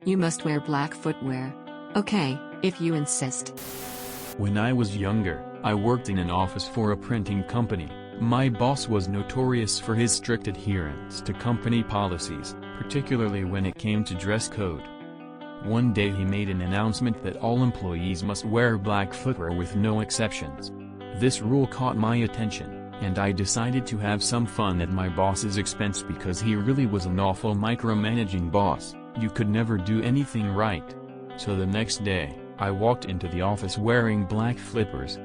You must wear black footwear. Okay, if you insist. When I was younger, I worked in an office for a printing company. My boss was notorious for his strict adherence to company policies, particularly when it came to dress code. One day he made an announcement that all employees must wear black footwear with no exceptions. This rule caught my attention, and I decided to have some fun at my boss's expense because he really was an awful micromanaging boss. You could never do anything right. So the next day, I walked into the office wearing black flippers,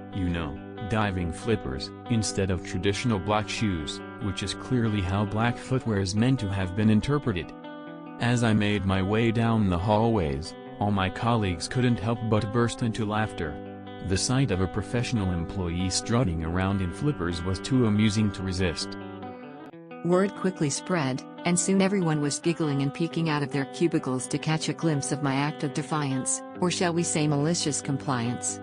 diving flippers, instead of traditional black shoes, which is clearly how black footwear is meant to have been interpreted. As I made my way down the hallways, all my colleagues couldn't help but burst into laughter. The sight of a professional employee strutting around in flippers was too amusing to resist. Word quickly spread, and soon everyone was giggling and peeking out of their cubicles to catch a glimpse of my act of defiance, or shall we say malicious compliance.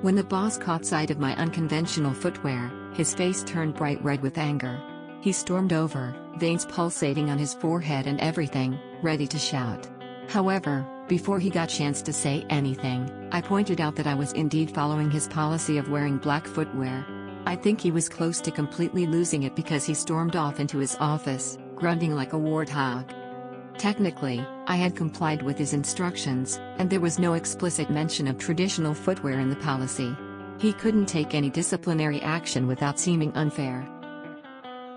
When the boss caught sight of my unconventional footwear, his face turned bright red with anger. He stormed over, veins pulsating on his forehead and everything, ready to shout. However, before he got chance to say anything, I pointed out that I was indeed following his policy of wearing black footwear. I think he was close to completely losing it because he stormed off into his office, grunting like a warthog. Technically, I had complied with his instructions, and there was no explicit mention of traditional footwear in the policy. He couldn't take any disciplinary action without seeming unfair.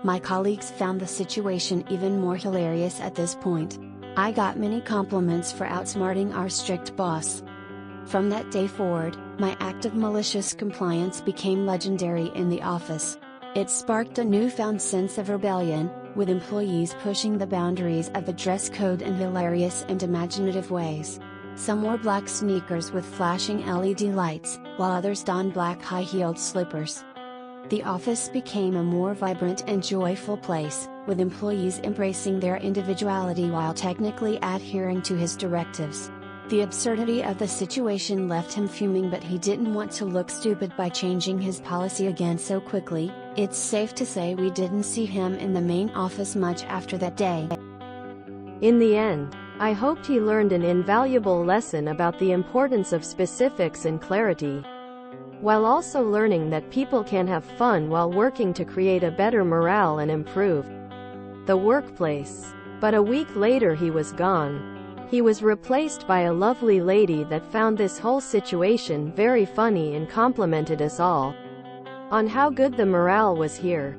My colleagues found the situation even more hilarious at this point. I got many compliments for outsmarting our strict boss. From that day forward, my act of malicious compliance became legendary in the office. It sparked a newfound sense of rebellion, with employees pushing the boundaries of the dress code in hilarious and imaginative ways. Some wore black sneakers with flashing LED lights, while others donned black high-heeled slippers. The office became a more vibrant and joyful place, with employees embracing their individuality while technically adhering to his directives. The absurdity of the situation left him fuming, but he didn't want to look stupid by changing his policy again so quickly. It's safe to say we didn't see him in the main office much after that day. In the end, I hoped he learned an invaluable lesson about the importance of specifics and clarity, while also learning that people can have fun while working to create a better morale and improve the workplace. But a week later he was gone. He was replaced by a lovely lady that found this whole situation very funny and complimented us all on how good the morale was here.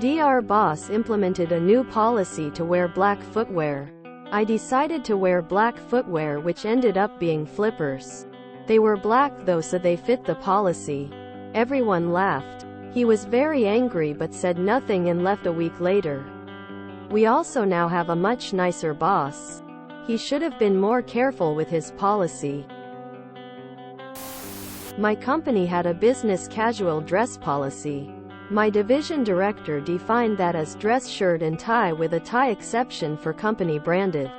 Our boss implemented a new policy to wear black footwear. I decided to wear black footwear, which ended up being flippers. They were black though, so they fit the policy. Everyone laughed. He was very angry but said nothing and left a week later. We also now have a much nicer boss. He should have been more careful with his policy. My company had a business casual dress policy. My division director defined that as dress shirt and tie with a tie exception for company branded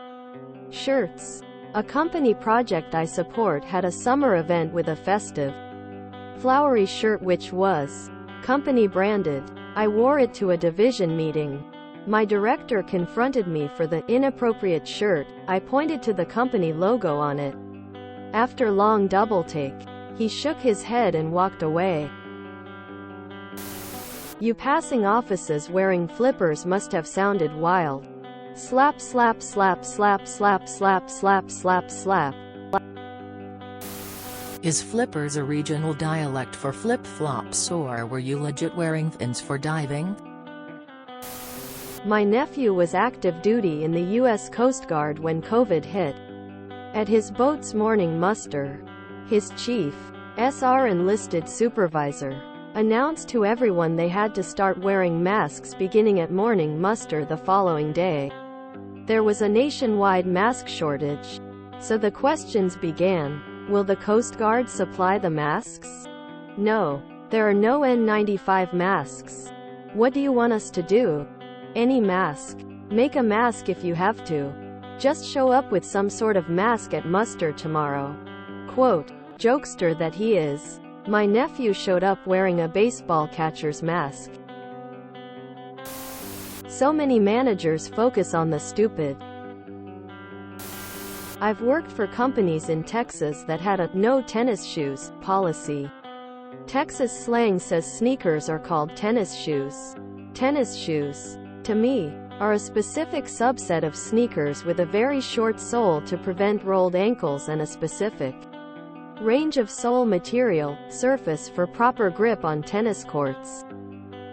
shirts. A company project I support had a summer event with a festive, flowery shirt which was company branded. I wore it to a division meeting. My director confronted me for the inappropriate shirt. I pointed to the company logo on it. After long double take, he shook his head and walked away. You passing offices wearing flippers must have sounded wild. Slap slap slap slap slap slap slap slap slap. Is flippers a regional dialect for flip-flops, or were you legit wearing fins for diving? My nephew was active duty in the U.S. Coast Guard when COVID hit. At his boat's morning muster, his chief, SR enlisted supervisor, announced to everyone they had to start wearing masks beginning at morning muster the following day. There was a nationwide mask shortage. So the questions began. Will the Coast Guard supply the masks? No. There are no N95 masks. What do you want us to do? Any mask. Make a mask if you have to. Just show up with some sort of mask at muster tomorrow. Quote, jokester that he is. My nephew showed up wearing a baseball catcher's mask. So many managers focus on the stupid I've worked for companies in Texas that had a no tennis shoes policy. Texas slang says sneakers are called tennis shoes. Tennis shoes, to me, are a specific subset of sneakers with a very short sole to prevent rolled ankles and a specific range of sole material, surface for proper grip on tennis courts.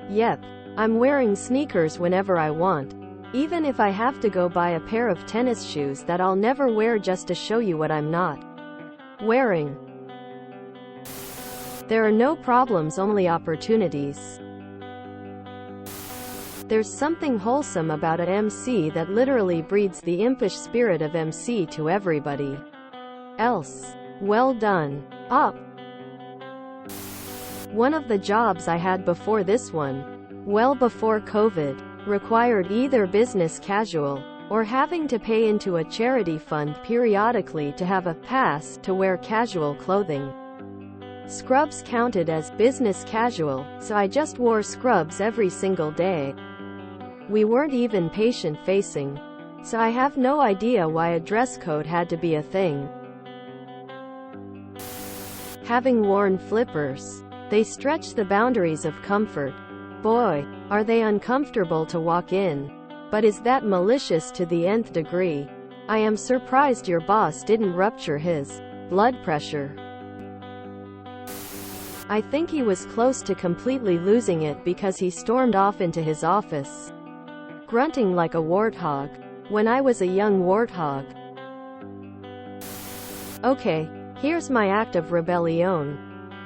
Yep, I'm wearing sneakers whenever I want, even if I have to go buy a pair of tennis shoes that I'll never wear just to show you what I'm not wearing. There are no problems, only opportunities. There's something wholesome about an MC that literally breeds the impish spirit of MC to everybody else. Well done. Up. One of the jobs I had before this one, well before COVID, required either business casual, or having to pay into a charity fund periodically to have a pass to wear casual clothing. Scrubs counted as business casual, so I just wore scrubs every single day. We weren't even patient-facing, so I have no idea why a dress code had to be a thing. Having worn flippers, they stretch the boundaries of comfort. Boy, are they uncomfortable to walk in. But is that malicious to the nth degree? I am surprised your boss didn't rupture his blood pressure. I think he was close to completely losing it because he stormed off into his office, grunting like a warthog. When I was a young warthog. Okay, here's my act of rebellion.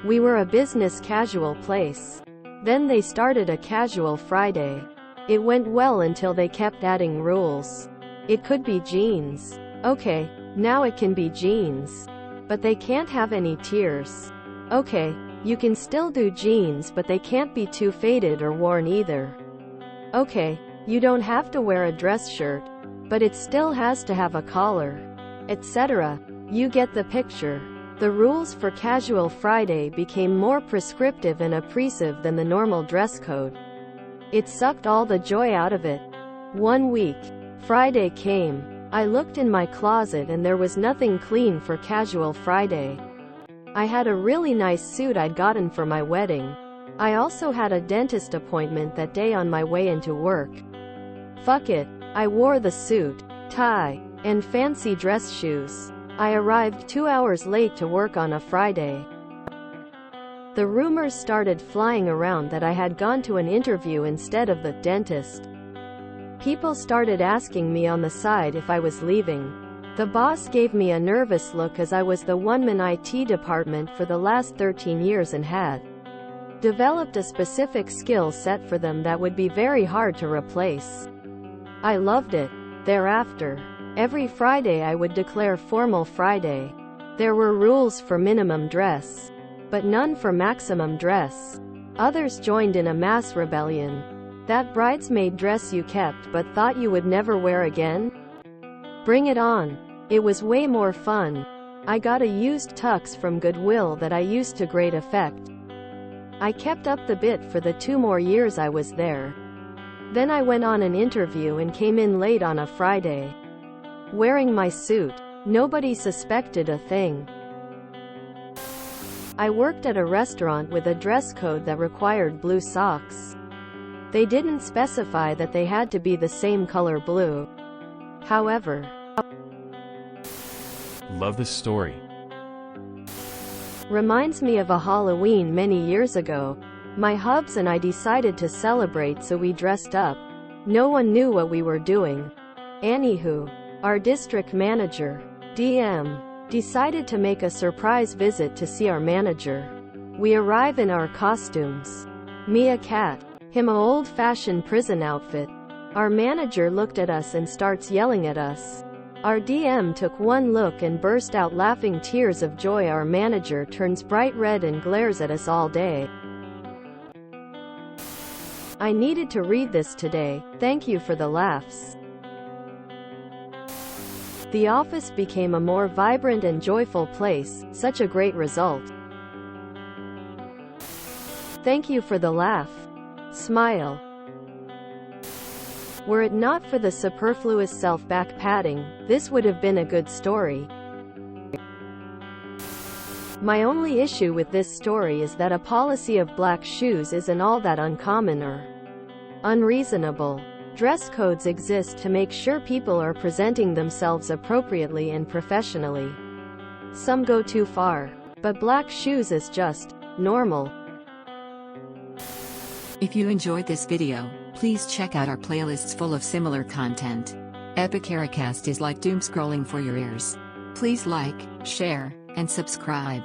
We were a business casual place. Then they started a casual Friday. It went well until they kept adding rules. It could be jeans. Okay, now it can be jeans. But they can't have any tears. Okay, you can still do jeans, but they can't be too faded or worn either. Okay, you don't have to wear a dress shirt, but it still has to have a collar, etc. You get the picture. The rules for Casual Friday became more prescriptive and oppressive than the normal dress code. It sucked all the joy out of it. 1 week. Friday came. I looked in my closet and there was nothing clean for Casual Friday. I had a really nice suit I'd gotten for my wedding. I also had a dentist appointment that day on my way into work. Fuck it. I wore the suit, tie, and fancy dress shoes. I arrived 2 hours late to work on a Friday. The rumors started flying around that I had gone to an interview instead of the dentist. People started asking me on the side if I was leaving. The boss gave me a nervous look as I was the one-man IT department for the last 13 years and had developed a specific skill set for them that would be very hard to replace. I loved it. Thereafter, every Friday I would declare Formal Friday. There were rules for minimum dress, but none for maximum dress. Others joined in a mass rebellion. That bridesmaid dress you kept but thought you would never wear again? Bring it on. It was way more fun. I got a used tux from Goodwill that I used to great effect. I kept up the bit for the 2 more years I was there. Then I went on an interview and came in late on a Friday. Wearing my suit. Nobody suspected a thing. I worked at a restaurant with a dress code that required blue socks. They didn't specify that they had to be the same color blue. However, Love this story. reminds me of a Halloween many years ago. My hubs and I decided to celebrate, so we dressed up. No one knew what we were doing. Anywho, our district manager, DM, decided to make a surprise visit to see our manager. We arrive in our costumes. Me a cat, him a old-fashioned prison outfit. Our manager looked at us and starts yelling at us. Our DM took one look and burst out laughing tears of joy. Our manager turns bright red and glares at us all day. I needed to read this today. Thank you for the laughs. The office became a more vibrant and joyful place. Such a great result. Thank you for the laugh. Smile. Were it not for the superfluous self-back padding, this would have been a good story. My only issue with this story is that a policy of black shoes isn't all that uncommon or unreasonable. Dress codes exist to make sure people are presenting themselves appropriately and professionally. Some go too far, but black shoes is just normal. If you enjoyed this video, please check out our playlists full of similar content. Epicaricast is like doom scrolling for your ears. Please like, share, and subscribe.